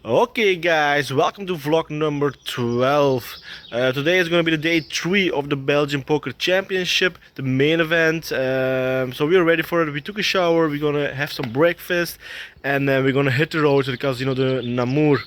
Okay guys, welcome to vlog number 12. Today is going to be the day 3 of the Belgian Poker Championship, the main event. So we are ready for it. We took a shower, we're going to have some breakfast, and then we're going to hit the road because you know the Namur.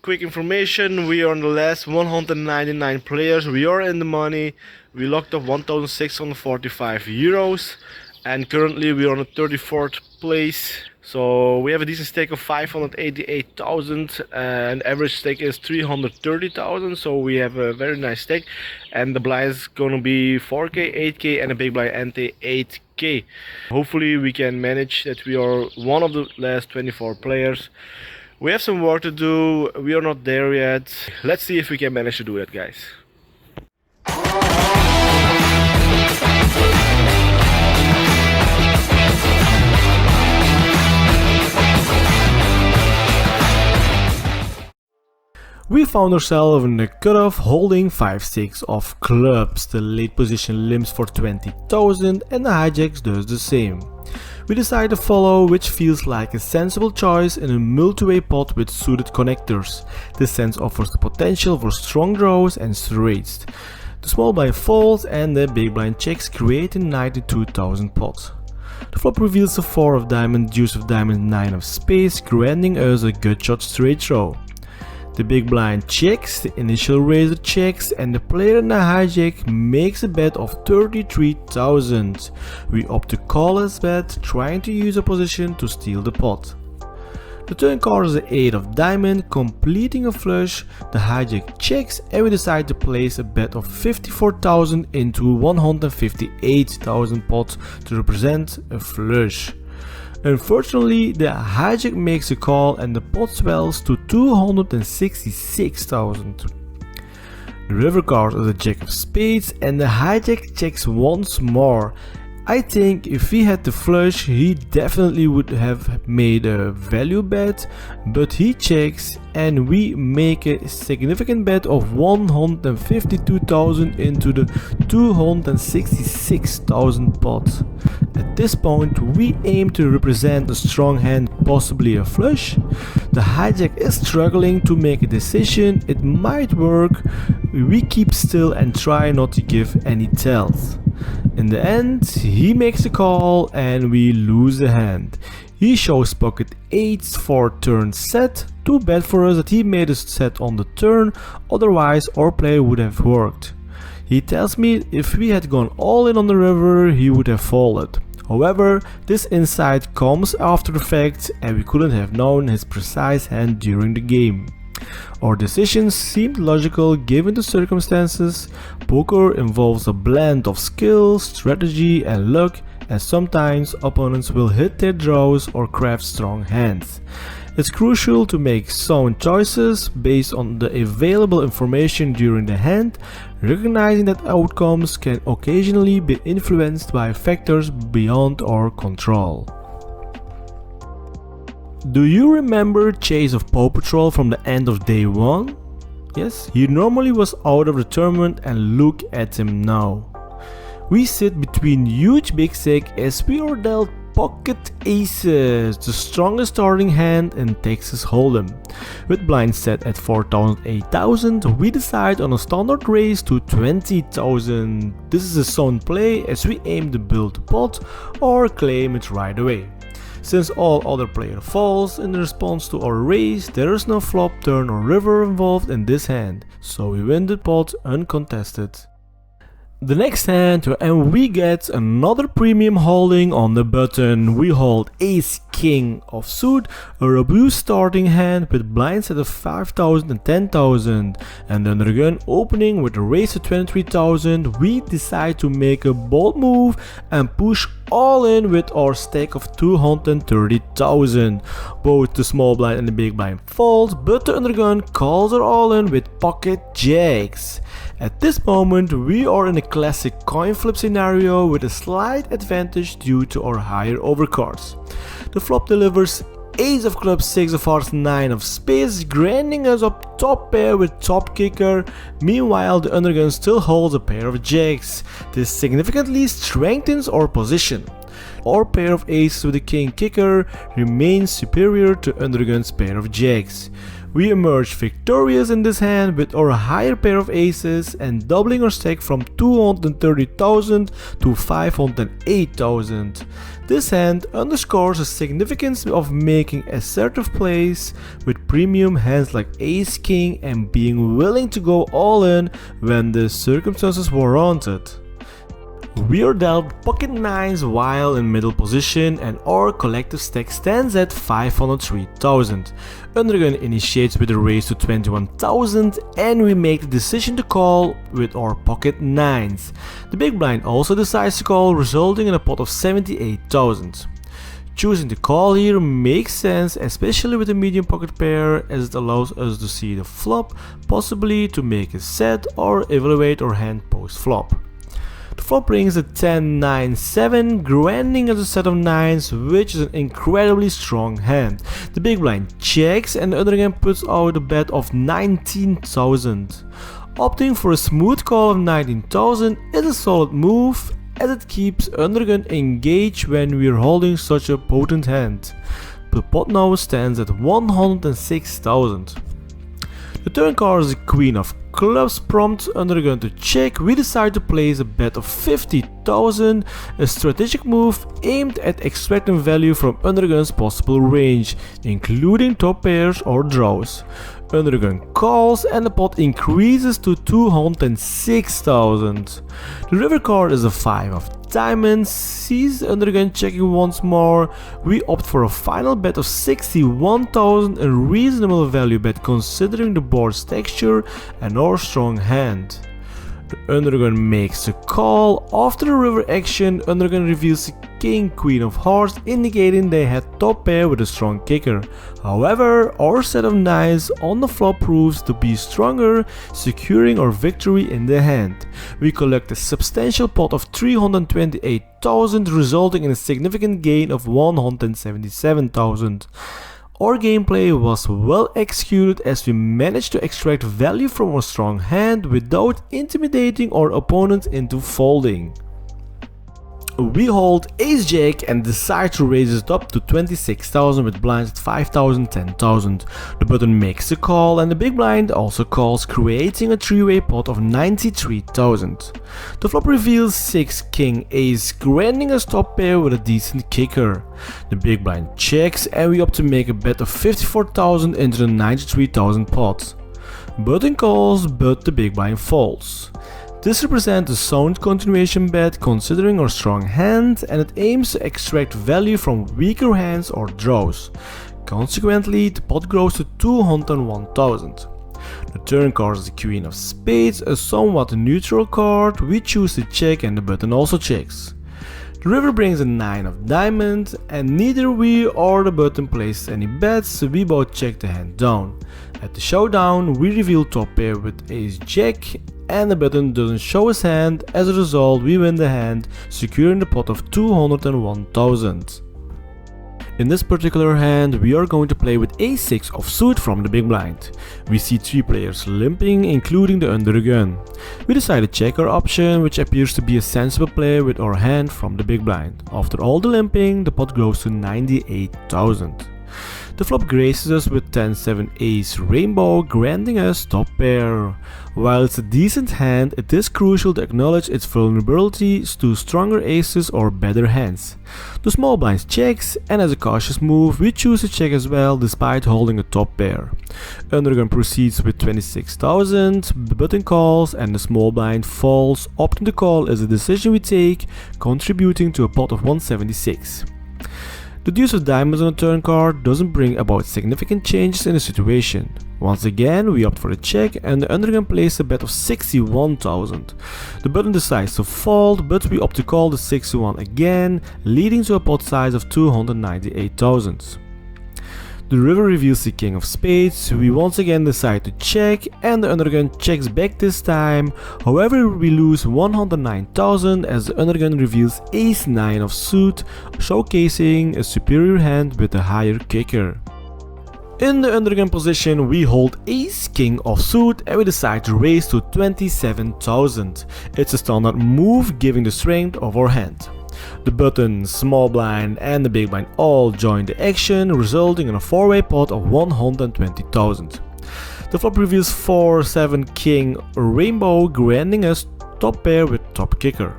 Quick information, we are on the last 199 players, we are in the money. We locked up 1,645 euros. And currently we are on the 34th place. So we have a decent stake of 588,000 and average stake is 330,000. So we have a very nice stake, and the blind is gonna be 4k, 8k, and a big blind ante 8k. Hopefully we can manage that. We are one of the last 24 players. We have some work to do. We are not there yet. Let's see if we can manage to do that, guys. We found ourselves in the cutoff holding 5-6 of clubs. The late position limps for 20,000 and the hijacks does the same. We decide to follow, which feels like a sensible choice in a multi-way pot with suited connectors. This sense offers the potential for strong draws and straights. The small blind folds and the big blind checks, creating 92,000 pot. The flop reveals the 4 of diamond, deuce of diamond, 9 of spades, granting us a good shot straight draw. The big blind checks, the initial raiser checks, and the player in the hijack makes a bet of 33,000. We opt to call his bet, trying to use a position to steal the pot. The turn card is the 8 of diamond, completing a flush. The hijack checks and we decide to place a bet of 54,000 into 158,000 pot to represent a flush. Unfortunately, the hijack makes a call and the pot swells to 266,000. The river card is a jack of spades and the hijack checks once more. I think if he had the flush, he definitely would have made a value bet, but he checks and we make a significant bet of 152,000 into the 266,000 pot. At this point, we aim to represent a strong hand, possibly a flush. The hijack is struggling to make a decision. It might work. We keep still and try not to give any tells. In the end, he makes a call and we lose the hand. He shows pocket 8s for turn set. Too bad for us that he made a set on the turn, otherwise our play would have worked. He tells me if we had gone all in on the river, he would have folded. However, this insight comes after the fact and we couldn't have known his precise hand during the game. Our decisions seemed logical given the circumstances. Poker involves a blend of skill, strategy and luck, and sometimes opponents will hit their draws or craft strong hands. It's crucial to make sound choices based on the available information during the hand, recognizing that outcomes can occasionally be influenced by factors beyond our control. Do you remember Chase of Paw Patrol from the end of day 1? Yes, he normally was out of the tournament and look at him now. We sit between huge big stack as we are dealt pocket aces, the strongest starting hand in Texas Hold'em. With blind set at 4,000, 8,000, we decide on a standard raise to 20,000. This is a sound play as we aim to build the pot or claim it right away. Since all other player falls in response to our raise, there is no flop, turn or river involved in this hand, so we win the pot uncontested. The next hand, and we get another premium holding on the button. We hold ace king of suit, a robust starting hand with blinds at 5,000 and 10,000, and under the gun opening with a raise to 23,000. We decide to make a bold move and push all in with our stake of 230,000. Both the small blind and the big blind falls, but the undergun calls are all in with pocket jacks. At this moment, we are in a classic coin flip scenario with a slight advantage due to our higher overcards. The flop delivers ace of clubs, 6 of hearts, 9 of spades, granting us up top pair with top kicker. Meanwhile, the undergun still holds a pair of jacks. This significantly strengthens our position. Our pair of aces with the king kicker remains superior to undergun's pair of jacks. We emerge victorious in this hand with our higher pair of aces and doubling our stack from 230,000 to 508,000. This hand underscores the significance of making assertive plays with premium hands like Ace King and being willing to go all in when the circumstances warranted. We are dealt pocket nines while in middle position and our collective stack stands at 503,000. Undergun initiates with a raise to 21,000 and we make the decision to call with our pocket nines. The big blind also decides to call, resulting in a pot of 78,000. Choosing to call here makes sense, especially with a medium pocket pair, as it allows us to see the flop, possibly to make a set or evaluate our hand post flop. The flop brings a 10-9-7, granting us a set of 9s, which is an incredibly strong hand. The big blind checks and the underhand puts out a bet of 19,000. Opting for a smooth call of 19,000 is a solid move, as it keeps undergun engaged when we are holding such a potent hand. The pot now stands at 106,000. The turn card is the Queen of Clubs, prompts undergun to check. We decide to place a bet of 50,000, a strategic move aimed at extracting value from undergun's possible range, including top pairs or draws. Undergun calls and the pot increases to 206,000. The river card is a 5 of diamonds, sees undergun checking once more. We opt for a final bet of 61,000, a reasonable value bet considering the board's texture and our strong hand. The undergun makes a call. After the river action, undergun reveals the King Queen of Hearts, indicating they had top pair with a strong kicker. However, our set of nines on the flop proves to be stronger, securing our victory in the hand. We collect a substantial pot of 328,000, resulting in a significant gain of 177,000. Our gameplay was well executed as we managed to extract value from our strong hand without intimidating our opponent into folding. We hold Ace Jack and decide to raise it up to 26,000 with blinds at 5,000, 10,000. The button makes a call and the big blind also calls, creating a three-way pot of 93,000. The flop reveals 6 King Ace, granting us top pair with a decent kicker. The big blind checks and we opt to make a bet of 54,000 into the 93,000 pot. Button calls, but the big blind folds. This represents a sound continuation bet considering our strong hand, and it aims to extract value from weaker hands or draws. Consequently, the pot grows to 201,000. The turn card is the Queen of Spades, a somewhat neutral card. We choose to check and the button also checks. The river brings a 9 of diamonds and neither we or the button places any bets, so we both check the hand down. At the showdown, we reveal top pair with Ace Jack and the button doesn't show his hand. As a result, we win the hand, securing the pot of 201,000. In this particular hand, we are going to play with Ace-6 offsuit from the big blind. We see 3 players limping, including the undergun. We decide to check our option, which appears to be a sensible play with our hand from the big blind. After all the limping, the pot grows to 98,000. The flop graces us with 10-7 Ace Rainbow, granting us top pair. While it's a decent hand, it is crucial to acknowledge its vulnerabilities to stronger aces or better hands. The small blind checks, and as a cautious move, we choose to check as well despite holding a top pair. Undergun proceeds with 26,000, the button calls and the small blind falls. Opting to call is a decision we take, contributing to a pot of 176. The deuce of diamonds on the turn card doesn't bring about significant changes in the situation. Once again, we opt for a check and the undergun places a bet of 61,000. The button decides to fold, but we opt to call the 61 again, leading to a pot size of 298,000. The river reveals the King of Spades. We once again decide to check and the undergun checks back this time. However, we lose 109,000 as the undergun reveals Ace-9 of suit, showcasing a superior hand with a higher kicker. In the undergun position, we hold Ace-King of suit and we decide to raise to 27,000. It's a standard move, giving the strength of our hand. The button, small blind and the big blind all join the action, resulting in a 4-way pot of 120,000. The flop reveals 4-7 king rainbow, granting us top pair with top kicker.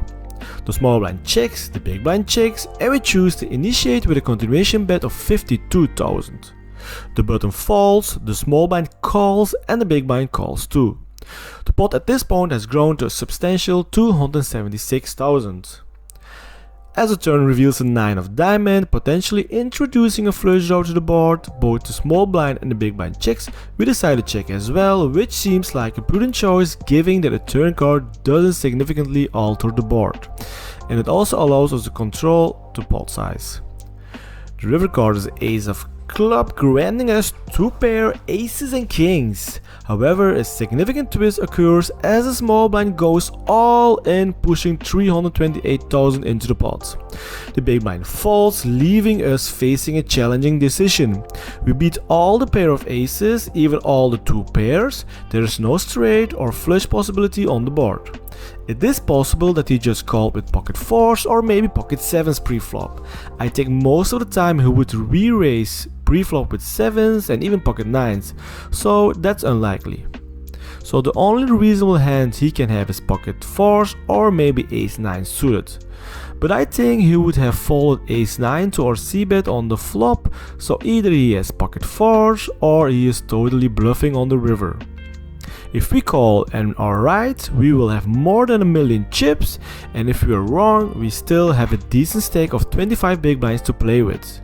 The small blind checks, the big blind checks, and we choose to initiate with a continuation bet of 52,000. The button falls, the small blind calls and the big blind calls too. The pot at this point has grown to a substantial 276,000. As the turn reveals a 9 of diamond, potentially introducing a flush draw to the board, both the small blind and the big blind checks, we decide to check as well, which seems like a prudent choice given that the turn card doesn't significantly alter the board, and it also allows us to control the pot size. The river card is ace of club, granting us 2 pair aces and kings. However, a significant twist occurs as the small blind goes all in, pushing 328,000 into the pot. The big blind falls, leaving us facing a challenging decision. We beat all the pair of aces, even all the 2 pairs. There is no straight or flush possibility on the board. It is possible that he just called with pocket 4s or maybe pocket 7s pre-flop. I think most of the time he would re-raise pre-flop with 7s and even pocket 9s, so that's unlikely. So the only reasonable hand he can have is pocket 4s or maybe ace 9 suited. But I think he would have folded ace 9 to our c-bet on the flop, so either he has pocket 4s or he is totally bluffing on the river. If we call and are right, we will have more than a million chips, and if we are wrong, we still have a decent stake of 25 big blinds to play with.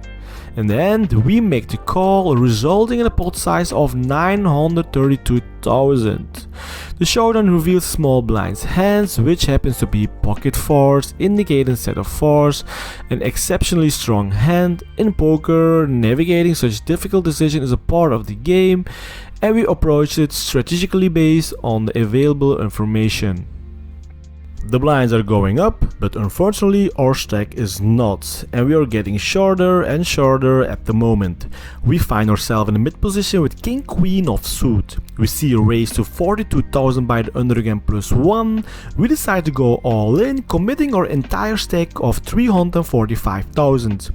In the end, we make the call, resulting in a pot size of 932,000. The showdown reveals small blind's hands, which happens to be pocket 4s, indicating set of 4s, an exceptionally strong hand. In poker, navigating such difficult decisions is a part of the game, and we approach it strategically based on the available information. The blinds are going up, but unfortunately our stack is not, and we are getting shorter and shorter at the moment. We find ourselves in the mid position with king queen of suit. We see a raise to 42,000 by the under again +1. We decide to go all in, committing our entire stack of 345,000.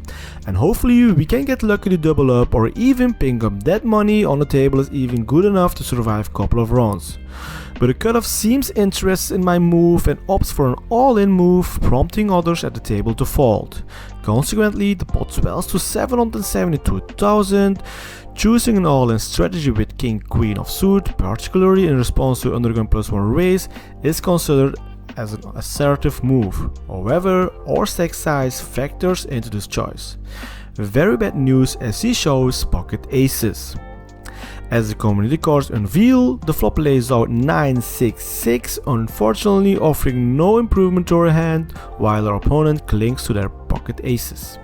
And hopefully we can get lucky to double up or even ping up that money on the table is even good enough to survive a couple of rounds. But the cutoff seems interested in my move and opts for an all-in move, prompting others at the table to fold. Consequently, the pot swells to 772,000. Choosing an all-in strategy with king queen of suit, particularly in response to undergun +1 raise, is considered as an assertive move. However, our stack size factors into this choice. Very bad news as he shows pocket aces. As the community cards unveil, the flop lays out 9-6-6, unfortunately offering no improvement to our hand, while our opponent clings to their pocket aces.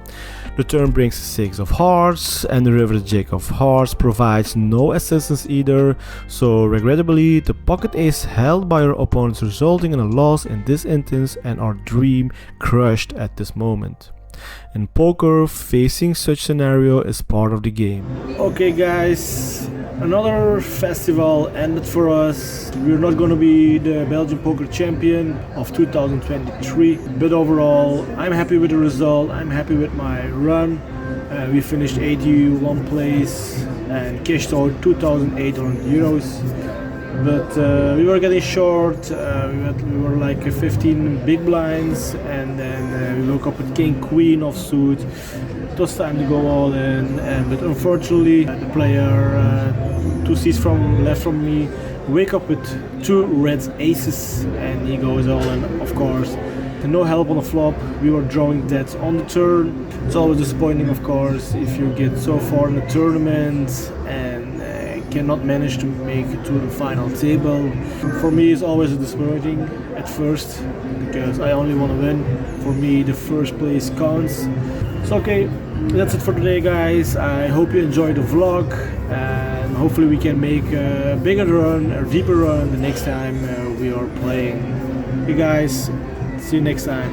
The turn brings 6 of hearts, and the river jack of hearts provides no assistance either, so regrettably the pocket ace held by our opponents, resulting in a loss in this instance and our dream crushed at this moment. In poker, facing such scenario is part of the game. Okay guys, another festival ended for us. We're not gonna be the Belgian poker champion of 2023, but overall I'm happy with the result. I'm happy with my run. We finished 81 place and cashed out 2,800 euros. But we were getting short, we were like 15 big blinds, and then we woke up with king queen of suit. It was time to go all in, but unfortunately the player 2 seats from left from me wake up with 2 red aces and he goes all in, of course. And no help on the flop, we were drawing dead on the turn. It's always disappointing, of course, if you get so far in the tournament and cannot manage to make it to the final table. For me it's always disappointing at first because I only want to win. For me the first place counts. So okay, that's it for today guys. I hope you enjoyed the vlog and hopefully we can make a bigger run, a deeper run the next time we are playing. Okay guys, see you next time.